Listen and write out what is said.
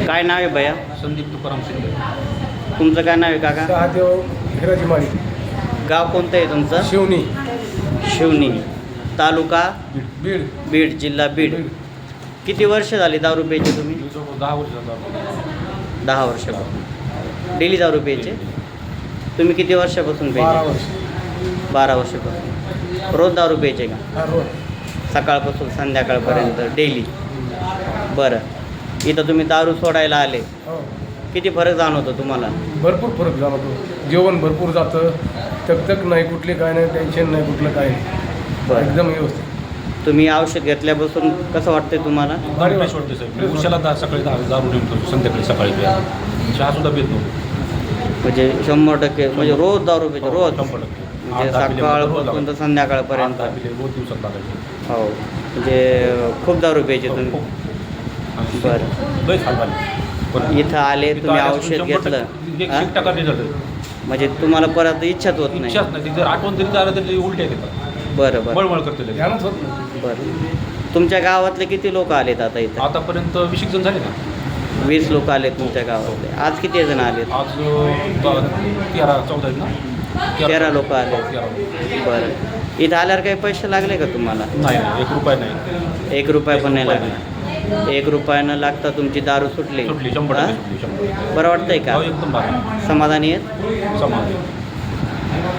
काय नाव आहे भैया? संदीप तुकाराम शिंदे. तुमचं काय नाव आहे काका? महादेव हिराजी माळी, गाव कोणतं आहे तुमचं? शिवनी, शिवनी, तालुका बीड. बीड, जिल्हा बीड. किती वर्ष झाली दारू प्यायचे तुम्ही? 10 वर्ष झालं. 10 वर्षापासून डेली दारू प्यायचे? तुम्ही किती वर्षापासून 12 प्यायचे? वर्ष. 12 वर्षापासून. रोज दारू प्यायचे का? हा, रोज. सकाळपासून संध्याकाळपर्यंत डेली? बरं. इथं तुम्ही दारू सोडायला आले, हो. किती फरक जाणवतो तुम्हाला? भरपूर फरक झाला तो. जेवण भरपूर जातं, तक नाही, कुठली काय नाही, टेन्शन नाही, कुठलं काय नाही. बरं. एकदम व्यवस्थित. तुम्ही औषध घेतल्यापासून कसं वाटतंय तुम्हाला? भारी फ्रेश वाटते साहेब. उशाला सकाळी दारू ठेवतो, संध्याकाळी सकाळी प्यायला. चहा सुद्धा पित नव्हतो. म्हणजे 100% म्हणजे रोज दारू प्यायचे? रोज 100%. म्हणजे सकाळपासून तर संध्याकाळपर्यंत? रोज दिवसात लागायचे. हो, म्हणजे खूप दारू प्यायचे तुम्ही? बरं. लयच हाल झाले. पण इथं आले, तुम्ही औषध 100% घेतलं, हां? 1% रिझल्ट. म्हणजे तुम्हाला परत इच्छाच होत नाही? इच्छाच नाही. ती जर आठवण तरी झालं तरी उलट्या येतात. बरं बरं मळमळ करते लगेच. ध्यानच होत नाही. बरं. तुमच्या गावातले किती लोक आलेत आता इथं? आतापर्यंत 20 जण झाले ना. 20 लोक आलेत तुमच्या गावातले. आज किती जण आलेत? आज 13-14 आहेत ना. 13 लोक आले. 13. बरं. इथं आल्यावर काही पैसे लागले का तुम्हाला? नाही, 1 रुपया नाही. 1 रुपया पण नाही लागला? 1 रुपया न लागता तुमची दारू सुटली? सुटली 100% हां? सुटली 100%. बरं वाटतंय का? हो, एकदम भारी. समाधानी आहेत? समाज.